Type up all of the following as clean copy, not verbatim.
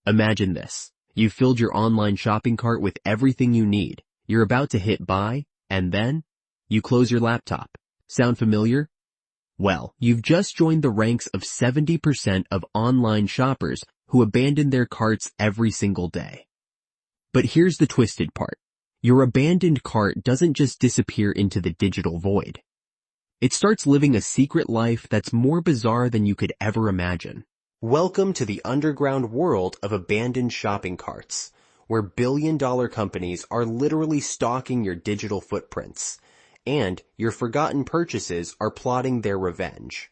Imagine this. You filled your online shopping cart with everything you need. You're about to hit buy, and then you close your laptop. Sound familiar? Well, you've just joined the ranks of 70% of online shoppers who abandon their carts every single day. But here's the twisted part. Your abandoned cart doesn't just disappear into the digital void. It starts living a secret life that's more bizarre than you could ever imagine. Welcome to the underground world of abandoned shopping carts, where billion-dollar companies are literally stalking your digital footprints, and your forgotten purchases are plotting their revenge.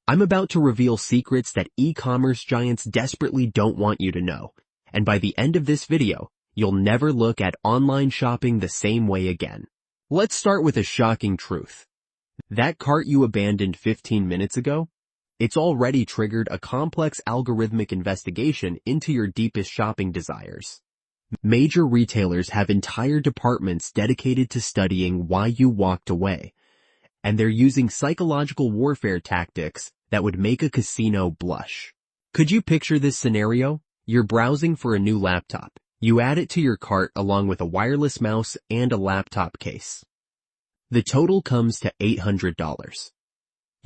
I'm about to reveal secrets that e-commerce giants desperately don't want you to know, and by the end of this video, you'll never look at online shopping the same way again. Let's start with a shocking truth. That cart you abandoned 15 minutes ago? It's already triggered a complex algorithmic investigation into your deepest shopping desires. Major retailers have entire departments dedicated to studying why you walked away, and they're using psychological warfare tactics that would make a casino blush. Could you picture this scenario? You're browsing for a new laptop. You add it to your cart along with a wireless mouse and a laptop case. The total comes to $800.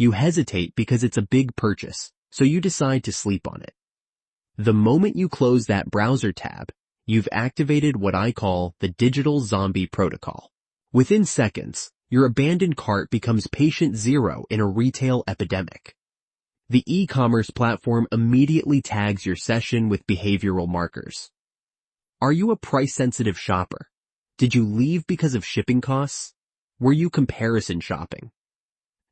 You hesitate because it's a big purchase, so you decide to sleep on it. The moment you close that browser tab, you've activated what I call the digital zombie protocol. Within seconds, your abandoned cart becomes patient zero in a retail epidemic. The e-commerce platform immediately tags your session with behavioral markers. Are you a price-sensitive shopper? Did you leave because of shipping costs? Were you comparison shopping?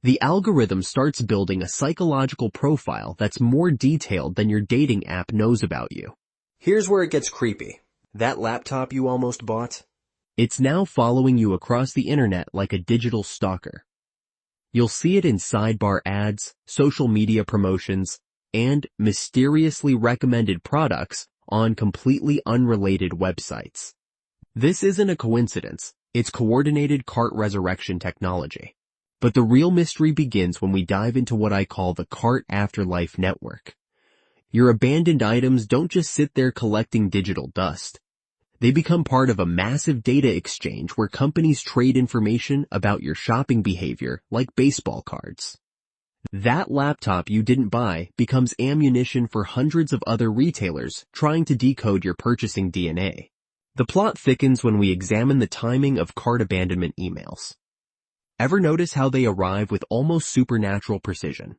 The algorithm starts building a psychological profile that's more detailed than your dating app knows about you. Here's where it gets creepy. That laptop you almost bought? It's now following you across the internet like a digital stalker. You'll see it in sidebar ads, social media promotions, and mysteriously recommended products on completely unrelated websites. This isn't a coincidence. It's coordinated cart resurrection technology. But the real mystery begins when we dive into what I call the cart afterlife network. Your abandoned items don't just sit there collecting digital dust. They become part of a massive data exchange where companies trade information about your shopping behavior like baseball cards. That laptop you didn't buy becomes ammunition for hundreds of other retailers trying to decode your purchasing DNA. The plot thickens when we examine the timing of cart abandonment emails. Ever notice how they arrive with almost supernatural precision?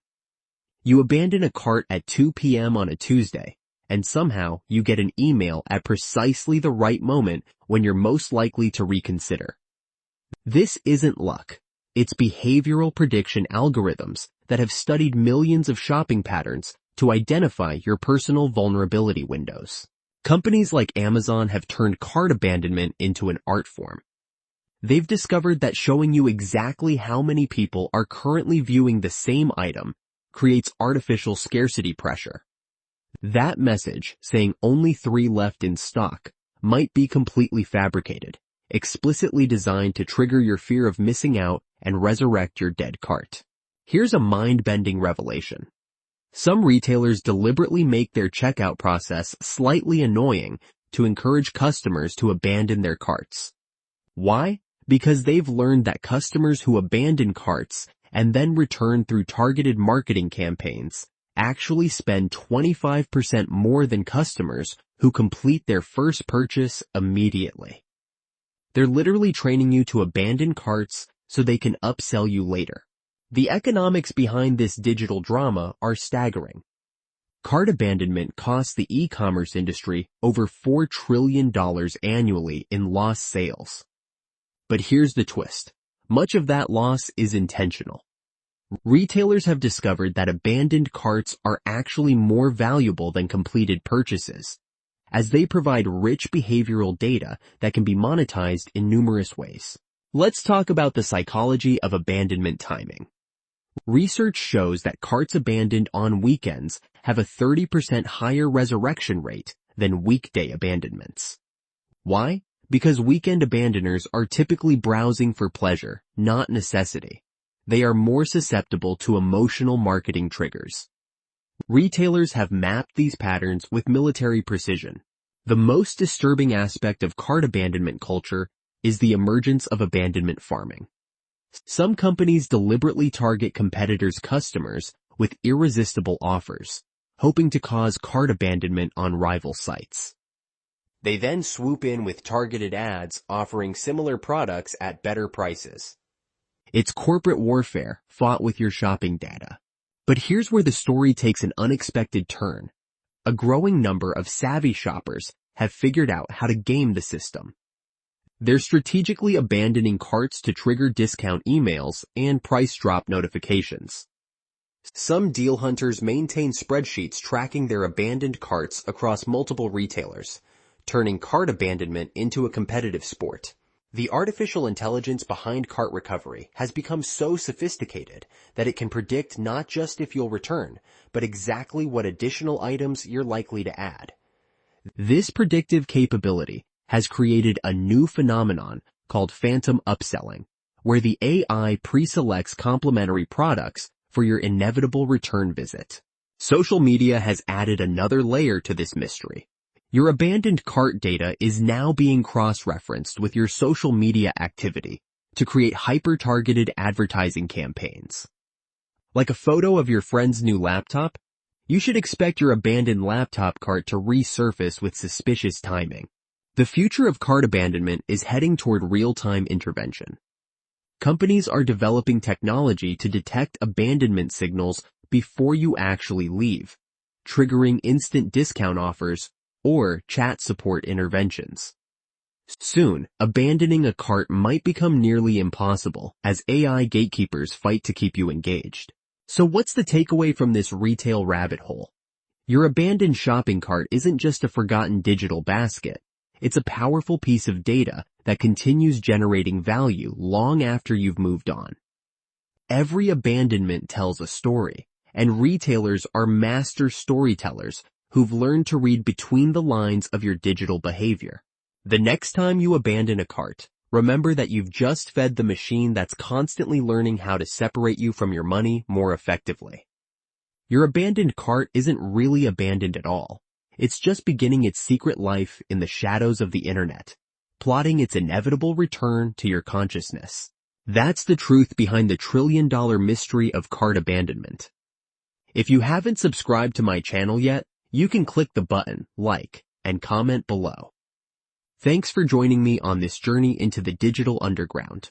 You abandon a cart at 2 p.m. on a Tuesday, and somehow you get an email at precisely the right moment when you're most likely to reconsider. This isn't luck. It's behavioral prediction algorithms that have studied millions of shopping patterns to identify your personal vulnerability windows. Companies like Amazon have turned cart abandonment into an art form. They've discovered that showing you exactly how many people are currently viewing the same item creates artificial scarcity pressure. That message, saying only 3 left in stock, might be completely fabricated, explicitly designed to trigger your fear of missing out and resurrect your dead cart. Here's a mind-bending revelation. Some retailers deliberately make their checkout process slightly annoying to encourage customers to abandon their carts. Why? Because they've learned that customers who abandon carts and then return through targeted marketing campaigns actually spend 25% more than customers who complete their first purchase immediately. They're literally training you to abandon carts so they can upsell you later. The economics behind this digital drama are staggering. Cart abandonment costs the e-commerce industry over $4 trillion annually in lost sales. But here's the twist. Much of that loss is intentional. Retailers have discovered that abandoned carts are actually more valuable than completed purchases, as they provide rich behavioral data that can be monetized in numerous ways. Let's talk about the psychology of abandonment timing. Research shows that carts abandoned on weekends have a 30% higher resurrection rate than weekday abandonments. Why? Because weekend abandoners are typically browsing for pleasure, not necessity. They are more susceptible to emotional marketing triggers. Retailers have mapped these patterns with military precision. The most disturbing aspect of cart abandonment culture is the emergence of abandonment farming. Some companies deliberately target competitors' customers with irresistible offers, hoping to cause cart abandonment on rival sites. They then swoop in with targeted ads offering similar products at better prices. It's corporate warfare fought with your shopping data. But here's where the story takes an unexpected turn. A growing number of savvy shoppers have figured out how to game the system. They're strategically abandoning carts to trigger discount emails and price drop notifications. Some deal hunters maintain spreadsheets tracking their abandoned carts across multiple retailers, turning cart abandonment into a competitive sport. The artificial intelligence behind cart recovery has become so sophisticated that it can predict not just if you'll return, but exactly what additional items you're likely to add. This predictive capability has created a new phenomenon called phantom upselling, where the AI pre-selects complementary products for your inevitable return visit. Social media has added another layer to this mystery. Your abandoned cart data is now being cross-referenced with your social media activity to create hyper-targeted advertising campaigns. Like a photo of your friend's new laptop, you should expect your abandoned laptop cart to resurface with suspicious timing. The future of cart abandonment is heading toward real-time intervention. Companies are developing technology to detect abandonment signals before you actually leave, triggering instant discount offers or chat support interventions. Soon, abandoning a cart might become nearly impossible as AI gatekeepers fight to keep you engaged. So what's the takeaway from this retail rabbit hole? Your abandoned shopping cart isn't just a forgotten digital basket. It's a powerful piece of data that continues generating value long after you've moved on. Every abandonment tells a story, and retailers are master storytellers who've learned to read between the lines of your digital behavior. The next time you abandon a cart, remember that you've just fed the machine that's constantly learning how to separate you from your money more effectively. Your abandoned cart isn't really abandoned at all. It's just beginning its secret life in the shadows of the internet, plotting its inevitable return to your consciousness. That's the truth behind the trillion-dollar mystery of cart abandonment. If you haven't subscribed to my channel yet, you can click the button, like, and comment below. Thanks for joining me on this journey into the digital underground.